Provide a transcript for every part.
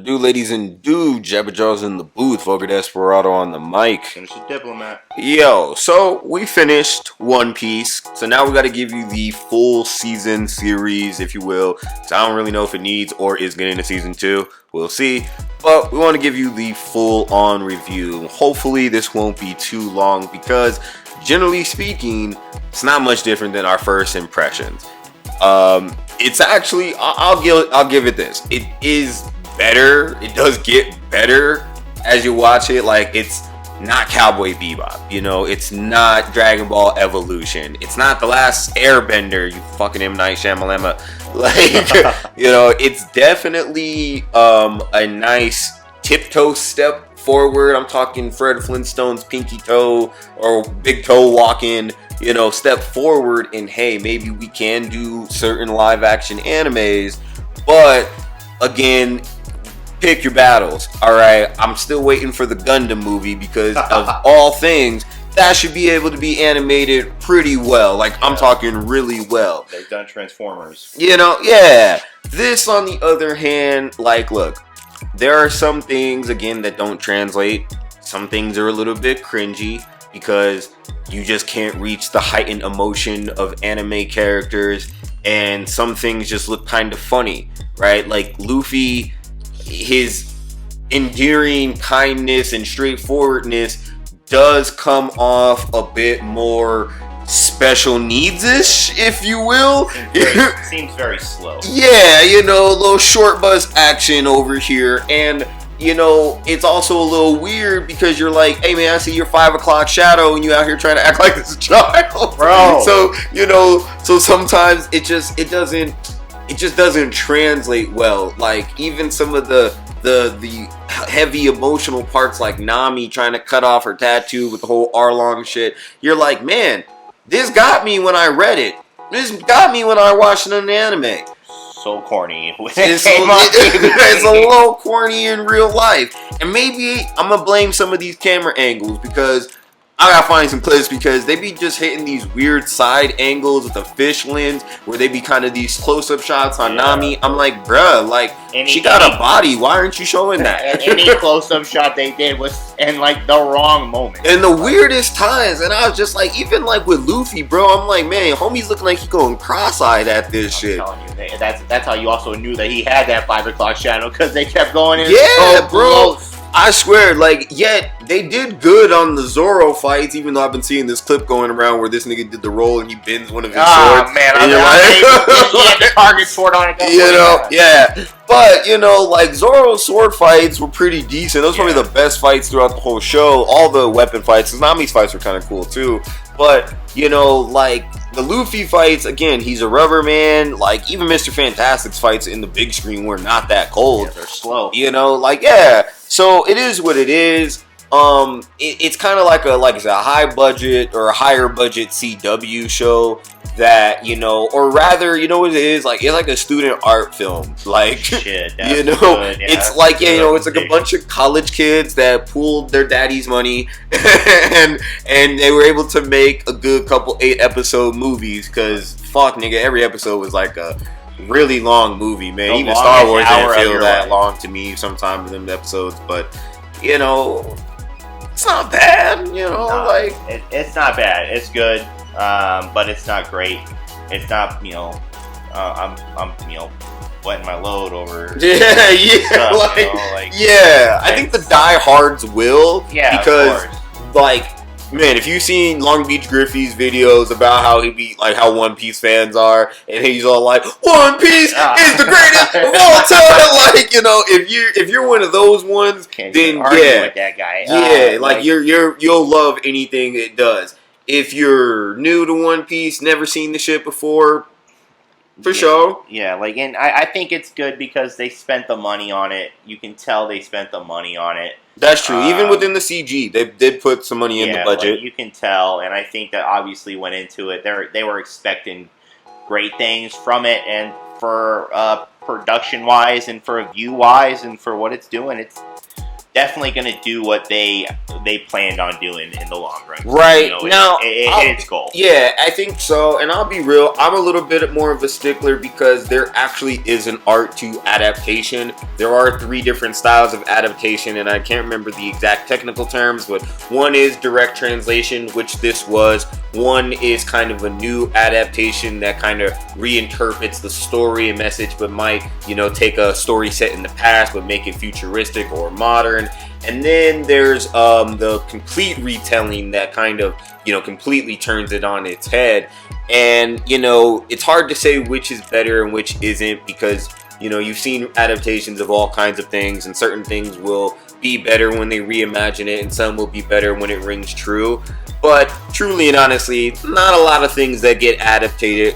do, ladies and dudes? Jawz in the booth, Vulgar Desperado on the mic. Finish the diplomat. Yo, so we finished One Piece. So now we got to give you the full season series, if you will. So I don't really know if it needs or is getting a season 2. We'll see. But we want to give you the full-on review. Hopefully this won't be too long because, generally speaking, it's not much different than our first impressions. It's actually, I'll give it this. It is better. It does get better as you watch it. Like, it's not Cowboy Bebop, you know. It's not Dragon Ball Evolution. It's not The Last Airbender, you fucking M. Night Shyamalan. Like, you know, it's definitely a nice tiptoe step forward. I'm talking Fred Flintstone's pinky toe or big toe walking, you know, step forward. And hey, maybe we can do certain live action animes, but again, pick your battles. All right, I'm still waiting for the Gundam movie because of all things, that should be able to be animated pretty well. Like, I'm talking really well. They've done Transformers. You know, yeah. This, on the other hand, like, look, there are some things, again, that don't translate. Some things are a little bit cringy because you just can't reach the heightened emotion of anime characters, and some things just look kind of funny, right? Like Luffy, his endearing kindness and straightforwardness does come off a bit more special needs-ish, if you will. Seems very slow. Yeah, you know, a little short bus action over here. And, you know, it's also a little weird because you're like, hey man, I see your 5 o'clock shadow and you out here trying to act like this child. Bro. So, you know, so sometimes it just doesn't translate well. Like, even some of the heavy emotional parts, like Nami trying to cut off her tattoo with the whole Arlong shit, you're like, man, this got me when I read it. This got me when I watched it in the anime. So corny. It's a little corny in real life. And maybe I'm going to blame some of these camera angles because I gotta find some clips because they be just hitting these weird side angles with the fish lens where they be kind of these close-up shots on Nami. I'm like, bruh, like, she got a body. Why aren't you showing that? Any close-up shot they did was in, like, the wrong moment. In the weirdest times. And I was just like, even, like, with Luffy, bro, I'm like, man, homie's looking like he going cross-eyed at this shit. I'm telling you, that's how you also knew that he had that 5 o'clock shadow because they kept going in. Yeah, so bro. Close. I swear, like, yet they did good on the Zoro fights, even though I've been seeing this clip going around where this nigga did the roll and he bends one of his swords. Man, and he had the target sword on it. You know, yeah. But, you know, like, Zoro's sword fights were pretty decent. Those were probably the best fights throughout the whole show. All the weapon fights, because Nami's fights were kind of cool, too. But, you know, like, the Luffy fights, again, he's a rubber man. Like, even Mr. Fantastic's fights in the big screen were not that cold. Yeah, they're slow. You know, like, yeah. So it is what it is. It's kind of like a high budget or a higher budget CW show that, you know, or rather, you know what it is? Like, it's like a student art film. Like, shit, you know, good. Yeah, it's like, you know, it's like a bunch of college kids that pooled their daddy's money and they were able to make a good couple 8-episode movies because, fuck, nigga, every episode was like a really long movie, man. The even Star Wars didn't feel that life. long to me sometimes in the episodes, but, you know, it's not bad, you know, No, like... It's not bad. It's good, but it's not great. It's not, you know, I'm you know, wetting my load over... Yeah, stuff, like, you know, like, yeah. I think the diehards will, yeah, because, of course. like... Man, if you've seen Long Beach Griffey's videos about how he be like how One Piece fans are, and he's all like, "One Piece is the greatest of all time." Like, you know, if you're one of those ones, Can't then argue yeah, with that guy. yeah, like you'll love anything it does. If you're new to One Piece, never seen the shit before, for sure. Yeah, like, and I think it's good because they spent the money on it. You can tell they spent the money on it. That's true. Even within the CG, they did put some money in the budget. Like, you can tell, and I think that obviously went into it. They were expecting great things from it, and for production wise, and for view wise, and for what it's doing, definitely going to do what they planned on doing in the long run. Right. You know, Now, it hit its goal. Yeah, I think so. And I'll be real, I'm a little bit more of a stickler because there actually is an art to adaptation. There are 3 different styles of adaptation, and I can't remember the exact technical terms, but one is direct translation, which this was. One is kind of a new adaptation that kind of reinterprets the story and message, but might, you know, take a story set in the past but make it futuristic or modern. And then there's the complete retelling that kind of, you know, completely turns it on its head. And, you know, it's hard to say which is better and which isn't, because, you know, you've seen adaptations of all kinds of things, and certain things will be better when they reimagine it, and some will be better when it rings true. But truly and honestly, not a lot of things that get adapted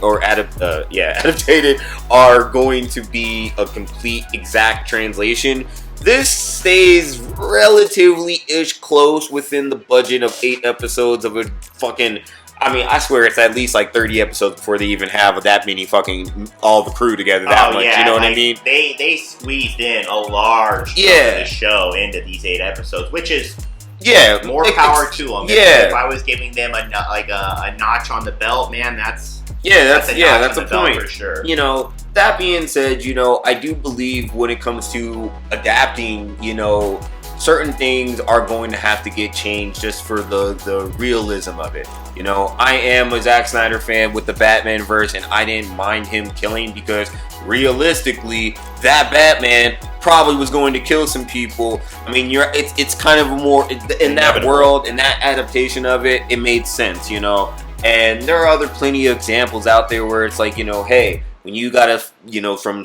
are going to be a complete exact translation. This stays relatively-ish close within the budget of 8 episodes of a fucking... I mean, I swear it's at least like 30 episodes before they even have that many fucking... all the crew together that much, you know what I mean? They squeezed in a large chunk of the show into these 8 episodes, which is... Yeah, more power to them. Yeah, if I was giving them a notch on the belt, man, that's a point for sure. You know, that being said, you know, I do believe when it comes to adapting, you know, certain things are going to have to get changed just for the realism of it. You know, I am a Zack Snyder fan with the Batman verse, and I didn't mind him killing, because realistically, that Batman probably was going to kill some people. I mean, it's kind of more in that world, in that adaptation of it, it made sense, you know. And there are other plenty of examples out there where it's like, you know, hey, when you gotta, you know, from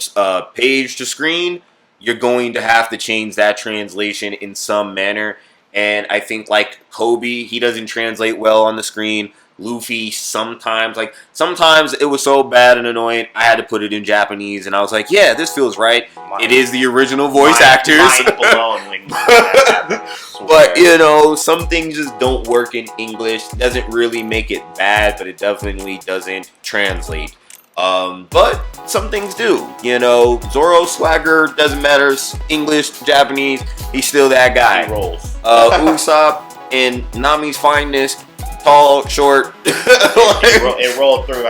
page to screen, you're going to have to change that translation in some manner. And I think like Kobe, he doesn't translate well on the screen. Luffy sometimes it was so bad and annoying, I had to put it in Japanese, and I was like, yeah, this feels right. It is the original voice actors. Mind blown when that but you know, some things just don't work in English. Doesn't really make it bad, but it definitely doesn't translate. But some things do. You know, Zoro's swagger doesn't matter. English, Japanese, he's still that guy. He rolls. Usopp and Nami's fineness. Tall, short. it rolled through.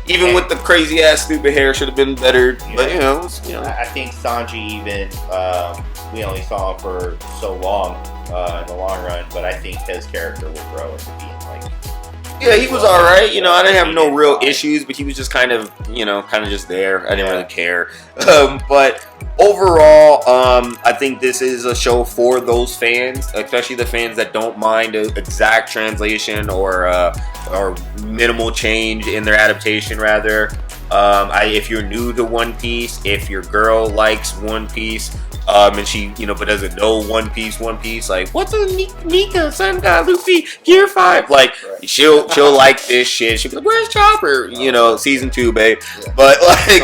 Even with the crazy ass stupid hair, should have been better. But you know, I think Sanji even we only saw him for so long in the long run, but I think his character will grow into being like. Yeah, he was all right. You know, I didn't have no real issues, but he was just kind of just there. I didn't really care. But overall, I think this is a show for those fans, especially the fans that don't mind an exact translation or minimal change in their adaptation, rather. If you're new to One Piece, if your girl likes One Piece, and she, but doesn't know One Piece, like, what's a Nika, Sun God, Luffy, Gear 5? Like, she'll like this shit. She'll be like, where's Chopper? Season 2, babe. Yeah. But, like,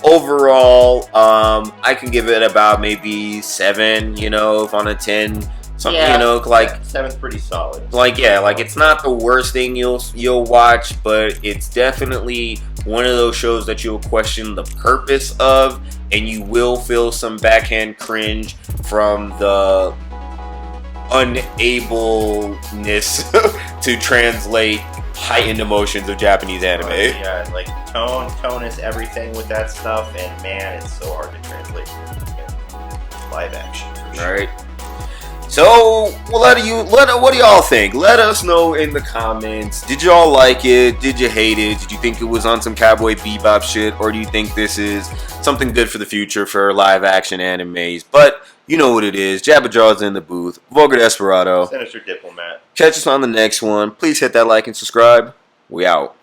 overall, I can give it about maybe 7, if on a 10. Something, like 7's pretty solid. Like, it's not the worst thing you'll watch, but it's definitely one of those shows that you'll question the purpose of, and you will feel some backhand cringe from the unableness to translate heightened emotions of Japanese anime. Yeah, like tone is everything with that stuff, and man, it's so hard to translate live action. For sure. Right. So, what do y'all think? Let us know in the comments. Did y'all like it? Did you hate it? Did you think it was on some Cowboy Bebop shit? Or do you think this is something good for the future for live action animes? But you know what it is. Jabba Jawz in the booth. Vulgar Desperado. Sinister Diplomat. Catch us on the next one. Please hit that like and subscribe. We out.